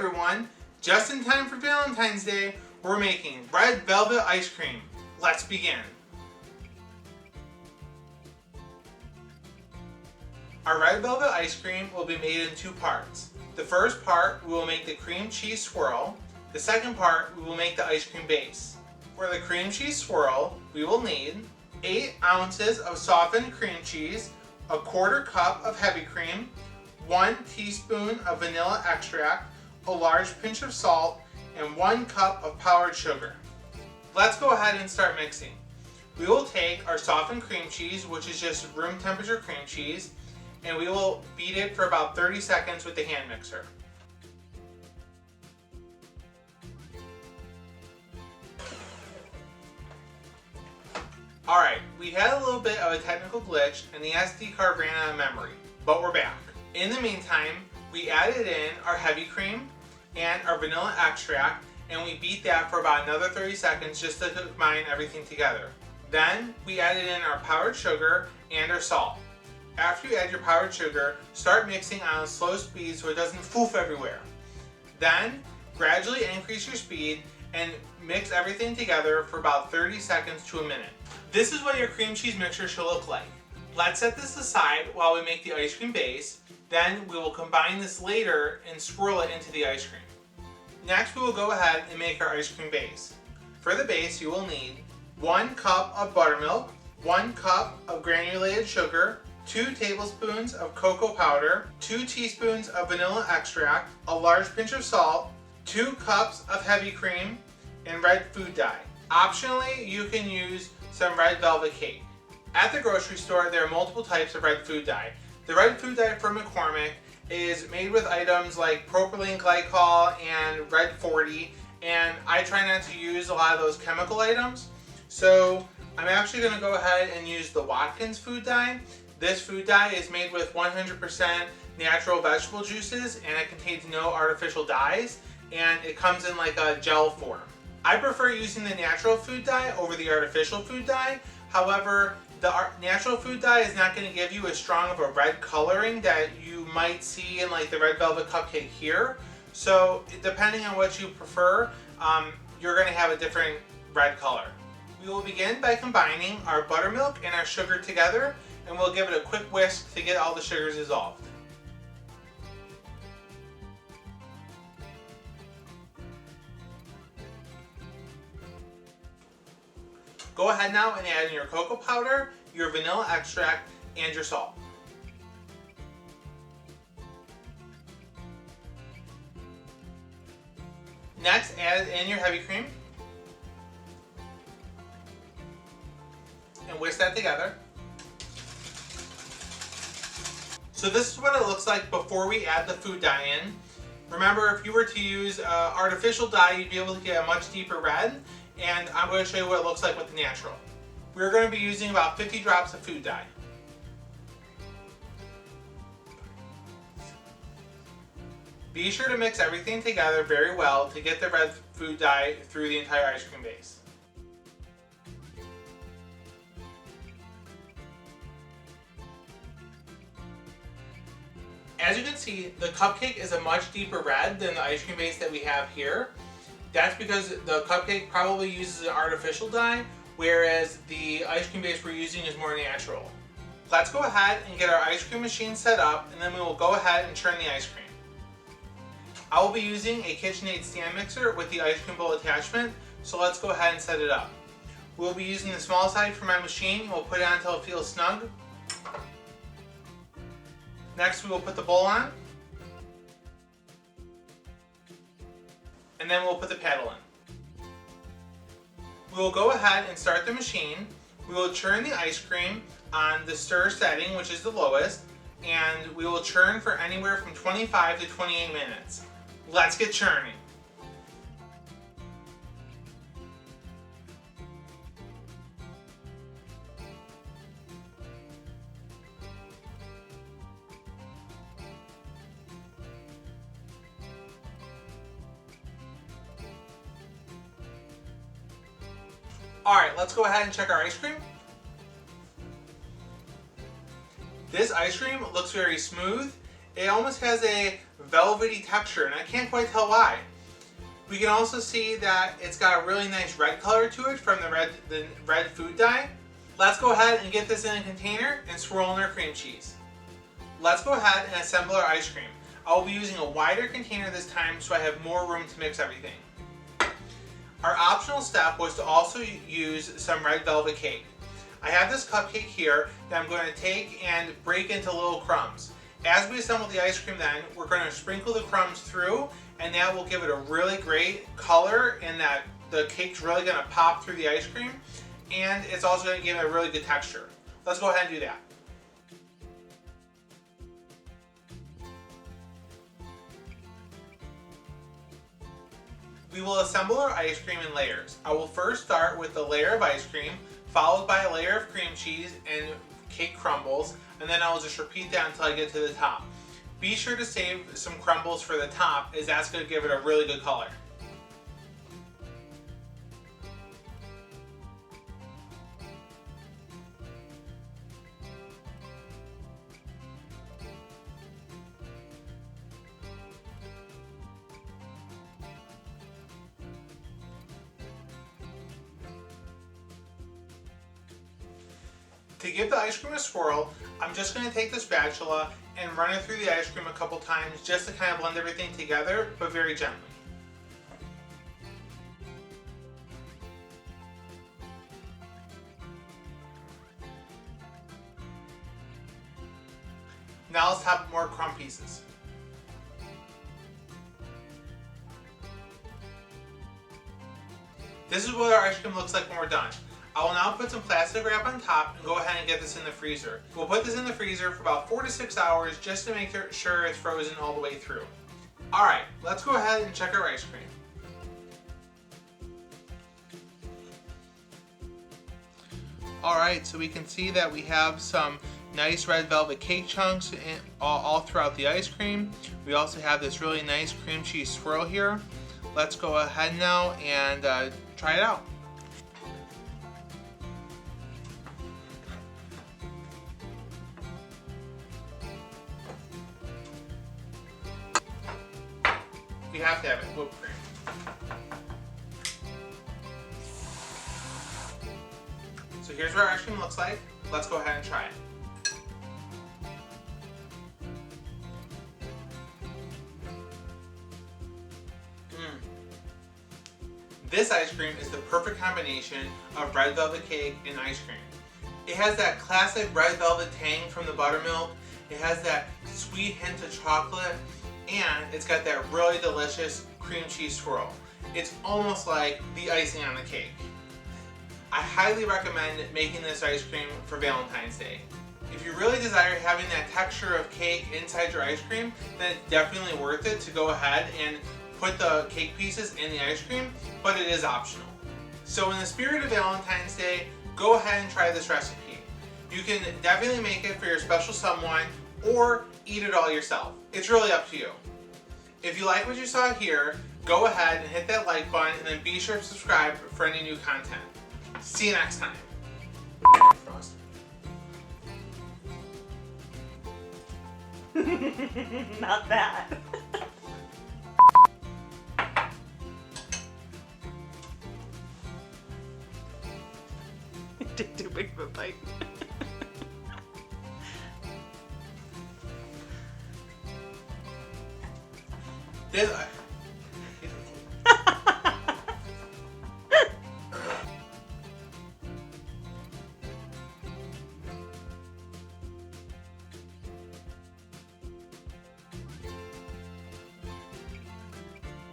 everyone! Just in time for Valentine's Day, we're making red velvet ice cream. Let's begin. Our red velvet ice cream will be made in two parts. The first part, we will make the cream cheese swirl. The second part, we will make the ice cream base. For the cream cheese swirl, we will need 8 ounces of softened cream cheese, a 1/4 cup of heavy cream, 1 teaspoon of vanilla extract, a large pinch of salt, and 1 cup of powdered sugar. Let's go ahead and start mixing. We will take our softened cream cheese, which is just room temperature cream cheese, and we will beat it for about 30 seconds with the hand mixer. Alright, we had a little bit of a technical glitch and the SD card ran out of memory, but we're back. In the meantime, we added in our heavy cream and our vanilla extract, and we beat that for about another 30 seconds just to combine everything together. Then we added in our powdered sugar and our salt. After you add your powdered sugar, start mixing on a slow speed so it doesn't foof everywhere. Then gradually increase your speed and mix everything together for about 30 seconds to a minute. This is what your cream cheese mixture should look like. Let's set this aside while we make the ice cream base. Then we will combine this later and swirl it into the ice cream. Next, we will go ahead and make our ice cream base. For the base, you will need 1 cup of buttermilk, 1 cup of granulated sugar, 2 tablespoons of cocoa powder, 2 teaspoons of vanilla extract, a large pinch of salt, 2 cups of heavy cream, and red food dye. Optionally, you can use some red velvet cake. At the grocery store, there are multiple types of red food dye. The red food dye from McCormick is made with items like propylene glycol and red 40, and I try not to use a lot of those chemical items. So I'm actually going to go ahead and use the Watkins food dye. This food dye is made with 100% natural vegetable juices, and it contains no artificial dyes, and it comes in like a gel form. I prefer using the natural food dye over the artificial food dye. However, the natural food dye is not going to give you as strong of a red coloring that you might see in like the red velvet cupcake here. So depending on what you prefer, you're going to have a different red color. We will begin by combining our buttermilk and our sugar together, and we'll give it a quick whisk to get all the sugars dissolved. Go ahead now and add in your cocoa powder, your vanilla extract, and your salt. Next, add in your heavy cream and whisk that together. So this is what it looks like before we add the food dye in. Remember, if you were to use artificial dye, you'd be able to get a much deeper red, and I'm going to show you what it looks like with the natural. We're going to be using about 50 drops of food dye. Be sure to mix everything together very well to get the red food dye through the entire ice cream base. As you can see, the cupcake is a much deeper red than the ice cream base that we have here. That's because the cupcake probably uses an artificial dye, whereas the ice cream base we're using is more natural. Let's go ahead and get our ice cream machine set up, and then we will go ahead and churn the ice cream. I will be using a KitchenAid stand mixer with the ice cream bowl attachment, so let's go ahead and set it up. We'll be using the small side for my machine, and we'll put it on until it feels snug. Next, we will put the bowl on, and then we'll put the paddle in. We will go ahead and start the machine. We will churn the ice cream on the stir setting, which is the lowest, and we will churn for anywhere from 25 to 28 minutes. Let's get churning. Alright, let's go ahead and check our ice cream. This ice cream looks very smooth. It almost has a velvety texture, and I can't quite tell why. We can also see that it's got a really nice red color to it from the red food dye. Let's go ahead and get this in a container and swirl in our cream cheese. Let's go ahead and assemble our ice cream. I will be using a wider container this time so I have more room to mix everything. Our optional step was to also use some red velvet cake. I have this cupcake here that I'm going to take and break into little crumbs. As we assemble the ice cream then, we're going to sprinkle the crumbs through, and that will give it a really great color in that the cake's really going to pop through the ice cream, and it's also going to give it a really good texture. Let's go ahead and do that. We will assemble our ice cream in layers. I will first start with a layer of ice cream, followed by a layer of cream cheese and cake crumbles, and then I will just repeat that until I get to the top. Be sure to save some crumbles for the top, as that's going to give it a really good color. To give the ice cream a swirl, I'm just going to take the spatula and run it through the ice cream a couple times just to kind of blend everything together, but very gently. Now let's top more crumb pieces. This is what our ice cream looks like when we're done. I will now put some plastic wrap on top and go ahead and get this in the freezer. We'll put this in the freezer for about 4 to 6 hours just to make sure it's frozen all the way through. Alright, let's go ahead and check our ice cream. Alright, so we can see that we have some nice red velvet cake chunks all throughout the ice cream. We also have this really nice cream cheese swirl here. Let's go ahead now and try it out. We have to have it whipped cream. So here's what our ice cream looks like. Let's go ahead and try it. This ice cream is the perfect combination of red velvet cake and ice cream. It has that classic red velvet tang from the buttermilk. It has that sweet hint of chocolate, and it's got that really delicious cream cheese swirl. It's almost like the icing on the cake. I highly recommend making this ice cream for Valentine's Day. If you really desire having that texture of cake inside your ice cream, then it's definitely worth it to go ahead and put the cake pieces in the ice cream, but it is optional. So in the spirit of Valentine's Day, go ahead and try this recipe. You can definitely make it for your special someone or eat it all yourself. It's really up to you. If you like what you saw here, go ahead and hit that like button, and then be sure to subscribe for any new content. See you next time. Frost. Not that. Take too big of a bite. This